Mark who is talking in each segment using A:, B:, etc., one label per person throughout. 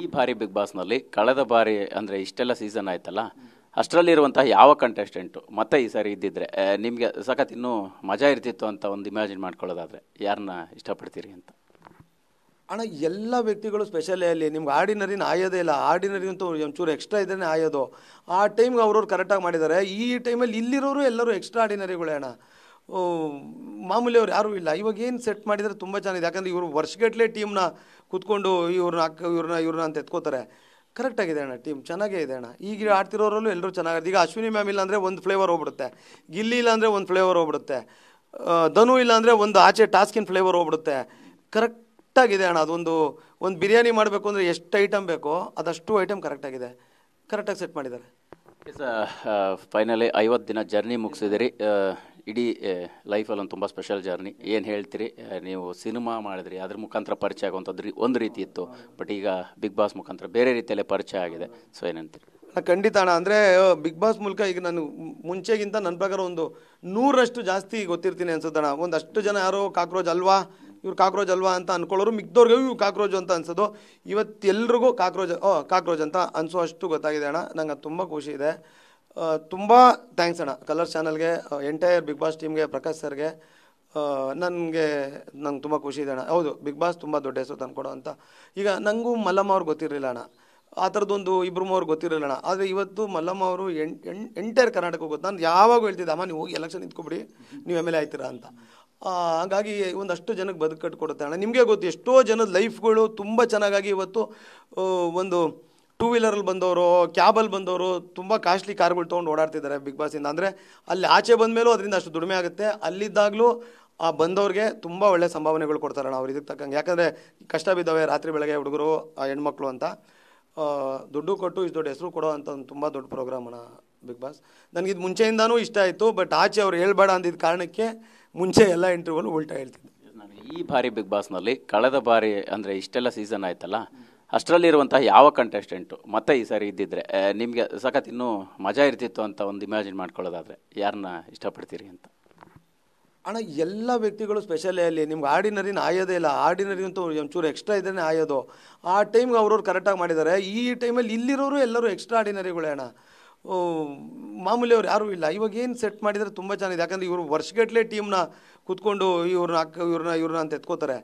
A: ಈ ಬಾರಿ ಬಿಗ್ ಬಾಸ್ನಲ್ಲಿ ಕಳೆದ ಬಾರಿ ಅಂದರೆ ಇಷ್ಟೆಲ್ಲ ಸೀಸನ್ ಆಯ್ತಲ್ಲ, ಅಷ್ಟರಲ್ಲಿರುವಂತಹ ಯಾವ ಕಂಟೆಸ್ಟೆಂಟು ಮತ್ತೆ ಈ ಸಾರಿ ಇದ್ದಿದ್ರೆ ನಿಮಗೆ ಸಖತ್ ಇನ್ನೂ ಮಜಾ ಇರ್ತಿತ್ತು ಅಂತ ಒಂದು ಇಮ್ಯಾಜಿನ್ ಮಾಡ್ಕೊಳ್ಳೋದಾದರೆ ಯಾರನ್ನ ಇಷ್ಟಪಡ್ತೀರಿ ಅಂತ?
B: ಅಣ್ಣ, ಎಲ್ಲ ವ್ಯಕ್ತಿಗಳು ಸ್ಪೆಷಲ್ ಅಲ್ಲಿ ನಿಮ್ಗೆ ಆರ್ಡಿನರಿನ ಆಯೋದೇ ಇಲ್ಲ. ಆರ್ಡಿನರಿ ಅಂತೂ ಒಂಚೂರು ಎಕ್ಸ್ಟ್ರಾ ಇದ್ರೇ ಆಯೋದು. ಆ ಟೈಮ್ಗೆ ಅವ್ರವ್ರು ಕರೆಕ್ಟಾಗಿ ಮಾಡಿದ್ದಾರೆ. ಈ ಟೈಮಲ್ಲಿ ಇಲ್ಲಿರೋರು ಎಲ್ಲರೂ ಎಕ್ಸ್ಟ್ರಾ ಆರ್ಡಿನರಿಗಳೇ ಅಣ್ಣ. ಮಾಮೂಲಿ ಅವ್ರು ಯಾರೂ ಇಲ್ಲ. ಇವಾಗ ಏನು ಸೆಟ್ ಮಾಡಿದರೆ ತುಂಬ ಚೆನ್ನಾಗಿದೆ. ಯಾಕಂದರೆ ಇವರು ವರ್ಷಗಟ್ಟಲೆ ಟೀಮ್ನ ಕೂತ್ಕೊಂಡು ಇವ್ರನ್ನ ಅಂತ ಎತ್ಕೋತಾರೆ. ಕರೆಕ್ಟಾಗಿದೆ ಅಣ್ಣ, ಟೀಮ್ ಚೆನ್ನಾಗೇ ಇದೆ ಅಣ್ಣ. ಈಗ ಆಡ್ತಿರೋರಲ್ಲೂ ಎಲ್ಲರೂ ಚೆನ್ನಾಗಿದೆ. ಈಗ ಅಶ್ವಿನಿ ಮ್ಯಾಮ್ ಇಲ್ಲ ಅಂದರೆ ಒಂದು ಫ್ಲೇವರ್ ಹೋಗ್ಬಿಡುತ್ತೆ, ಗಿಲ್ಲಿ ಇಲ್ಲ ಅಂದರೆ ಒಂದು ಫ್ಲೇವರ್ ಹೋಗ್ಬಿಡುತ್ತೆ, ಧನು ಇಲ್ಲ ಅಂದರೆ ಒಂದು ಆಚೆ ಟಾಸ್ಕಿನ ಫ್ಲೇವರ್ ಹೋಗ್ಬಿಡುತ್ತೆ. ಕರೆಕ್ಟಾಗಿದೆ ಅಣ್ಣ. ಒಂದು ಬಿರಿಯಾನಿ ಮಾಡಬೇಕು ಅಂದರೆ ಎಷ್ಟು ಐಟಮ್ ಬೇಕೋ ಅದಷ್ಟು ಐಟಮ್ ಕರೆಕ್ಟಾಗಿದೆ. ಕರೆಕ್ಟಾಗಿ ಸೆಟ್ ಮಾಡಿದ್ದಾರೆ.
A: ಫೈನಲಿ 50 ದಿನ ಜರ್ನಿ ಮುಗಿಸಿದಿರಿ. ಇಡೀ ಲೈಫಲ್ಲಿ ಒಂದು ತುಂಬ ಸ್ಪೆಷಲ್ ಜರ್ನಿ. ಏನು ಹೇಳ್ತೀರಿ? ನೀವು ಸಿನಿಮಾ ಮಾಡಿದ್ರಿ, ಅದ್ರ ಮುಖಾಂತರ ಪರಿಚಯ ಆಗುವಂಥದ್ದು ಒಂದು ರೀತಿ ಇತ್ತು, ಬಟ್ ಈಗ ಬಿಗ್ ಬಾಸ್ ಮುಖಾಂತರ ಬೇರೆ ರೀತಿಯಲ್ಲೇ ಪರಿಚಯ ಆಗಿದೆ. ಸೊ ಏನಂತೀರಿ?
B: ಖಂಡಿತ ಅಣ್ಣ. ಅಂದರೆ ಬಿಗ್ ಬಾಸ್ ಮೂಲಕ ಈಗ ನಾನು ಮುಂಚೆಗಿಂತ ನನ್ನ ಪ್ರಕಾರ ಒಂದು 100ರಷ್ಟು ಜಾಸ್ತಿ ಗೊತ್ತಿರ್ತೀನಿ ಅನ್ಸುತ್ತಣ್ಣ. ಒಂದಷ್ಟು ಜನ ಯಾರೋ ಕಾಕ್ರೋಚ್ ಅಲ್ವಾ, ಇವ್ರು ಕಾಕ್ರೋಚ್ ಅಲ್ವಾ ಅಂತ ಅನ್ಕೊಳ್ಳೋರು, ಮಿಕ್ದವ್ರಿಗೆ ಇವ್ರು ಕಾಕ್ರೋಚ್ ಅಂತ ಅನ್ಸೋದು. ಇವತ್ತೆಲ್ರಿಗೂ ಕಾಕ್ರೋಚ್ ಅಂತ ಅನ್ಸೋ ಅಷ್ಟು ಗೊತ್ತಾಗಿದೆ ಅಣ್ಣ. ನಂಗೆ ಅದು ತುಂಬ ಖುಷಿ ಇದೆ. ತುಂಬ ಥ್ಯಾಂಕ್ಸ್ ಅಣ್ಣ ಕಲರ್ಸ್ ಚಾನಲ್ಗೆ, ಎಂಟೈರ್ ಬಿಗ್ ಬಾಸ್ ಟೀಮ್ಗೆ, ಪ್ರಕಾಶ್ ಸರ್ಗೆ. ನಂಗೆ ತುಂಬ ಖುಷಿ ಇದೆ ಅಣ್ಣ. ಹೌದು, ಬಿಗ್ ಬಾಸ್ ತುಂಬ ದೊಡ್ಡ ಹೆಸರು ತಂದ್ಕೊಡೋ ಅಂತ. ಈಗ ನನಗೂ ಮಲ್ಲಮ್ಮ ಅವ್ರು ಗೊತ್ತಿರಲಿಲ್ಲ ಅಣ್ಣ. ಆ ಥರದ್ದೊಂದು ಇಬ್ಬರು ಅವ್ರು ಗೊತ್ತಿರಲಿಲ್ಲ ಅಣ್ಣ. ಆದರೆ ಇವತ್ತು ಮಲ್ಲಮ್ಮ ಅವರು ಎಂಟೈರ್ ಕರ್ನಾಟಕ ಗೊತ್ತು. ನಾನು ಯಾವಾಗೂ ಹೇಳ್ತಿದ್ದೆ, ಅಮ್ಮ ನೀವು ಹೋಗಿ ಎಲೆಕ್ಷನ್ ನಿಂತ್ಕೊಬಿಡಿ, ನೀವು ಎಮ್ ಎಲ್ ಎ ಆಯ್ತೀರಾ ಅಂತ. ಹಾಗಾಗಿ ಒಂದಷ್ಟು ಜನಕ್ಕೆ ಬದುಕು ಕಟ್ಕೊಡುತ್ತೆ ಅಣ್ಣ. ನಿಮಗೆ ಗೊತ್ತು, ಎಷ್ಟೋ ಜನದ ಲೈಫ್ಗಳು ತುಂಬ ಚೆನ್ನಾಗಾಗಿ ಇವತ್ತು ಒಂದು ಟೂ ವೀಲರಲ್ಲಿ ಬಂದವರು, ಕ್ಯಾಬಲ್ಲಿ ಬಂದವರು, ತುಂಬ ಕಾಸ್ಟ್ಲಿ ಕಾರ್ಗಳು ತೊಗೊಂಡು ಓಡಾಡ್ತಿದ್ದಾರೆ ಬಿಗ್ ಬಾಸಿಂದ. ಅಂದರೆ ಅಲ್ಲಿ ಆಚೆ ಬಂದಮೇಲೂ ಅದರಿಂದ ಅಷ್ಟು ದುಡಿಮೆ ಆಗುತ್ತೆ. ಅಲ್ಲಿದ್ದಾಗಲೂ ಆ ಬಂದವ್ರಿಗೆ ತುಂಬ ಒಳ್ಳೆ ಸಂಭಾವನೆಗಳು ಕೊಡ್ತಾರಣ್ಣ ಅವ್ರು ಇದಕ್ಕೆ ತಕ್ಕಂಗೆ. ಯಾಕಂದರೆ ಕಷ್ಟ ಬಿದ್ದಾವೆ ರಾತ್ರಿ ಬೆಳಗ್ಗೆ ಹುಡುಗರು, ಹೆಣ್ಮಕ್ಳು ಅಂತ ದುಡ್ಡು ಕೊಟ್ಟು ಇಷ್ಟು ದೊಡ್ಡ ಹೆಸರು ಕೊಡೋ ಅಂತ ಒಂದು ತುಂಬ ದೊಡ್ಡ ಪ್ರೋಗ್ರಾಮ್ ಅಣ್ಣ ಬಿಗ್ ಬಾಸ್. ನನಗಿದು ಮುಂಚೆಯಿಂದನೂ ಇಷ್ಟ ಆಯಿತು, ಬಟ್ ಆಚೆ ಅವ್ರು ಹೇಳ್ಬೇಡ ಅಂದಿದ್ದ ಕಾರಣಕ್ಕೆ ಮುಂಚೆ ಎಲ್ಲ ಇಂಟರ್ವ್ಯೂಲು ಉಲ್ಟಾ ಹೇಳ್ತಿದ್ದೆ.
A: ನಾನು ಈ ಬಾರಿ ಬಿಗ್ ಬಾಸ್ನಲ್ಲಿ ಕಳೆದ ಬಾರಿ ಅಂದರೆ ಇಷ್ಟೆಲ್ಲ ಸೀಸನ್ ಆಯ್ತಲ್ಲ, ಅಷ್ಟರಲ್ಲಿರುವಂತಹ ಯಾವ ಕಂಟೆಸ್ಟೆಂಟು ಮತ್ತೆ ಈ ಸಾರಿ ಇದ್ದಿದ್ರೆ ನಿಮಗೆ ಸಖತ್ ಇನ್ನೂ ಮಜಾ ಇರ್ತಿತ್ತು ಅಂತ ಒಂದು ಇಮ್ಯಾಜಿನ್ ಮಾಡ್ಕೊಳ್ಳೋದಾದರೆ ಯಾರನ್ನ ಇಷ್ಟಪಡ್ತೀರಿ ಅಂತ?
B: ಅಣ್ಣ, ಎಲ್ಲ ವ್ಯಕ್ತಿಗಳು ಸ್ಪೆಷಲ್ ಅಲ್ಲಿ ನಿಮ್ಗೆ ಆರ್ಡಿನರಿನ ಆಯೋದೇ ಇಲ್ಲ. ಆರ್ಡಿನರಿ ಅಂತೂ ಒಂಚೂರು ಎಕ್ಸ್ಟ್ರಾ ಇದ್ರೇ ಆಯೋದು. ಆ ಟೈಮ್ಗೆ ಅವ್ರವ್ರು ಕರೆಕ್ಟಾಗಿ ಮಾಡಿದ್ದಾರೆ. ಈ ಟೈಮಲ್ಲಿ ಇಲ್ಲಿರೋರು ಎಲ್ಲರೂ ಎಕ್ಸ್ಟ್ರಾ ಆರ್ಡಿನರಿಗಳೇ ಅಣ್ಣ. ಮಾಮೂಲಿ ಅವ್ರು ಯಾರೂ ಇಲ್ಲ. ಇವಾಗ ಏನು ಸೆಟ್ ಮಾಡಿದರೆ ತುಂಬ ಚೆನ್ನಾಗಿದೆ. ಯಾಕಂದರೆ ಇವರು ವರ್ಷಗಟ್ಟಲೆ ಟೀಮ್ನ ಕೂತ್ಕೊಂಡು ಇವ್ರನ್ನ ಅಂತ ಎತ್ಕೋತಾರೆ.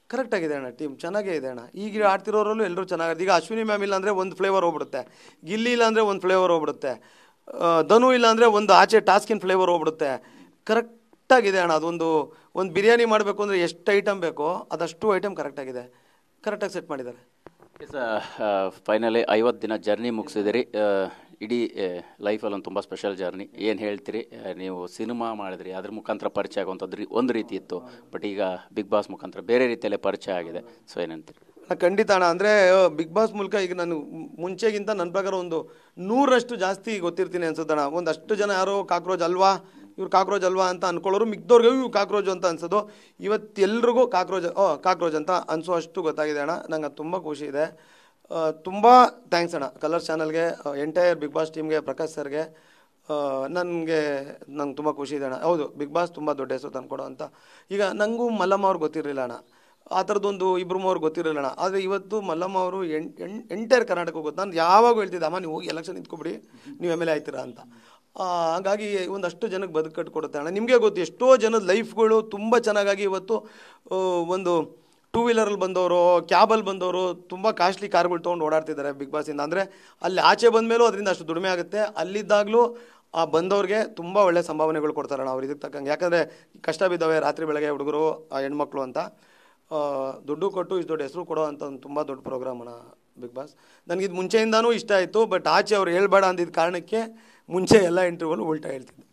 B: ಕರೆಕ್ಟಾಗಿದೆ ಅಣ್ಣ, ಟೀಮ್ ಚೆನ್ನಾಗೇ ಇದೆ ಅಣ್ಣ. ಈಗ ಆಡ್ತಿರೋರಲ್ಲೂ ಎಲ್ಲರೂ ಚೆನ್ನಾಗಿದೆ. ಈಗ ಅಶ್ವಿನಿ ಮ್ಯಾಮ್ ಇಲ್ಲ ಅಂದರೆ ಒಂದು ಫ್ಲೇವರ್ ಹೋಗ್ಬಿಡುತ್ತೆ, ಗಿಲ್ಲಿ ಇಲ್ಲ ಅಂದರೆ ಒಂದು ಫ್ಲೇವರ್ ಹೋಗ್ಬಿಡುತ್ತೆ, ಧನು ಇಲ್ಲ ಅಂದರೆ ಒಂದು ಆಚೆ ಟಾಸ್ಕಿನ ಫ್ಲೇವರ್ ಹೋಗ್ಬಿಡುತ್ತೆ. ಕರೆಕ್ಟಾಗಿದೆ ಅಣ್ಣ. ಒಂದು ಬಿರಿಯಾನಿ ಮಾಡಬೇಕು ಅಂದರೆ ಎಷ್ಟು ಐಟಮ್ ಬೇಕೋ ಅದಷ್ಟು ಐಟಮ್ ಕರೆಕ್ಟಾಗಿದೆ. ಕರೆಕ್ಟಾಗಿ ಸೆಟ್ ಮಾಡಿದ್ದಾರೆ.
A: ಫೈನಲಿ 50 ದಿನ ಜರ್ನಿ ಮುಗಿಸಿದಿರಿ. ಇಡೀ ಲೈಫಲ್ಲಿ ಒಂದು ತುಂಬ ಸ್ಪೆಷಲ್ ಜರ್ನಿ. ಏನು ಹೇಳ್ತೀರಿ? ನೀವು ಸಿನಿಮಾ ಮಾಡಿದ್ರಿ, ಅದ್ರ ಮುಖಾಂತರ ಪರಿಚಯ ಆಗುವಂಥದ್ದು ಒಂದು ರೀತಿ ಇತ್ತು, ಬಟ್ ಈಗ ಬಿಗ್ ಬಾಸ್ ಮುಖಾಂತರ ಬೇರೆ ರೀತಿಯಲ್ಲೇ ಪರಿಚಯ ಆಗಿದೆ. ಸೊ ಏನಂತೀರಿ?
B: ಖಂಡಿತ ಅಣ್ಣ. ಅಂದರೆ ಬಿಗ್ ಬಾಸ್ ಮೂಲಕ ಈಗ ನಾನು ಮುಂಚೆಗಿಂತ ನನ್ನ ಪ್ರಕಾರ ಒಂದು 100ರಷ್ಟು ಜಾಸ್ತಿ ಗೊತ್ತಿರ್ತೀನಿ ಅನ್ಸುತ್ತಣ್ಣ. ಒಂದಷ್ಟು ಜನ ಯಾರೋ ಕಾಕ್ರೋಚ್ ಅಲ್ವಾ, ಇವ್ರು ಕಾಕ್ರೋಚ್ ಅಲ್ವಾ ಅಂತ ಅನ್ಕೊಳ್ಳೋರು, ಮಿಕ್ದವ್ರಿಗೆ ಇವ್ರು ಕಾಕ್ರೋಚ್ ಅಂತ ಅನ್ಸೋದು. ಇವತ್ತೆಲ್ರಿಗೂ ಕಾಕ್ರೋಚ್ ಅಂತ ಅನ್ಸೋ ಅಷ್ಟು ಗೊತ್ತಾಗಿದೆ ಅಣ್ಣ. ನಂಗೆ ಅದು ತುಂಬ ಖುಷಿ ಇದೆ. ತುಂಬ ಥ್ಯಾಂಕ್ಸ್ ಅಣ್ಣ ಕಲರ್ಸ್ ಚಾನಲ್ಗೆ, ಎಂಟೈರ್ ಬಿಗ್ ಬಾಸ್ ಟೀಮ್ಗೆ, ಪ್ರಕಾಶ್ ಸರ್ಗೆ. ನಂಗೆ ತುಂಬ ಖುಷಿ ಇದೆ ಅಣ್ಣ. ಹೌದು, ಬಿಗ್ ಬಾಸ್ ತುಂಬ ದೊಡ್ಡ ಹೆಸರು ತಂದ್ಕೊಡೋ ಅಂತ. ಈಗ ನನಗೂ ಮಲ್ಲಮ್ಮ ಅವ್ರು ಗೊತ್ತಿರಲಿಲ್ಲ ಅಣ್ಣ. ಆ ಥರದ್ದೊಂದು ಇಬ್ಬರು ಅವ್ರು ಗೊತ್ತಿರಲಿಲ್ಲ ಅಣ್ಣ. ಆದರೆ ಇವತ್ತು ಮಲ್ಲಮ್ಮ ಅವರು ಎಂಟೈರ್ ಕರ್ನಾಟಕ ಗೊತ್ತು. ನಾನು ಯಾವಾಗೂ ಹೇಳ್ತಿದ್ದೆ, ಅಮ್ಮ ನೀವು ಹೋಗಿ ಎಲೆಕ್ಷನ್ ನಿಂತ್ಕೊಬಿಡಿ, ನೀವು ಎಮ್ ಎಲ್ ಎ ಆಯ್ತೀರಾ ಅಂತ. ಹಾಗಾಗಿ ಒಂದಷ್ಟು ಜನಕ್ಕೆ ಬದುಕು ಕಟ್ಕೊಡುತ್ತೆ ಅಣ್ಣ. ನಿಮಗೆ ಗೊತ್ತು, ಎಷ್ಟೋ ಜನದ ಲೈಫ್ಗಳು ತುಂಬ ಚೆನ್ನಾಗಾಗಿ ಇವತ್ತು ಒಂದು ಟೂ ವೀಲರಲ್ಲಿ ಬಂದವರು, ಕ್ಯಾಬಲ್ಲಿ ಬಂದವರು, ತುಂಬ ಕಾಸ್ಟ್ಲಿ ಕಾರ್ಗಳು ತೊಗೊಂಡು ಓಡಾಡ್ತಿದ್ದಾರೆ ಬಿಗ್ ಬಾಸಿಂದ. ಅಂದರೆ ಅಲ್ಲಿ ಆಚೆ ಬಂದಮೇಲೂ ಅದರಿಂದ ಅಷ್ಟು ದುಡಿಮೆ ಆಗುತ್ತೆ. ಅಲ್ಲಿದ್ದಾಗಲೂ ಆ ಬಂದವ್ರಿಗೆ ತುಂಬ ಒಳ್ಳೆ ಸಂಭಾವನೆಗಳು ಕೊಡ್ತಾರಣ್ಣ ಅವ್ರು ಇದಕ್ಕೆ ತಕ್ಕಂಗೆ. ಯಾಕಂದರೆ ಕಷ್ಟ ಬಿದ್ದಾವೆ ರಾತ್ರಿ ಬೆಳಗ್ಗೆ ಹುಡುಗರು, ಹೆಣ್ಮಕ್ಳು ಅಂತ ದುಡ್ಡು ಕೊಟ್ಟು ಇಷ್ಟು ದೊಡ್ಡ ಹೆಸರು ಕೊಡೋ ಅಂತ ಒಂದು ತುಂಬ ದೊಡ್ಡ ಪ್ರೋಗ್ರಾಮ್ ಅಣ್ಣ ಬಿಗ್ ಬಾಸ್. ನನಗಿದು ಮುಂಚೆಯಿಂದನೂ ಇಷ್ಟ ಆಯಿತು, ಬಟ್ ಆಚೆ ಅವ್ರು ಹೇಳ್ಬೇಡ ಅಂದಿದ್ದ ಕಾರಣಕ್ಕೆ ಮುಂಚೆ ಎಲ್ಲ ಇಂಟರ್ವ್ಯೂಲು ಉಲ್ಟಾ ಹೇಳ್ತಿದ್ದೆ.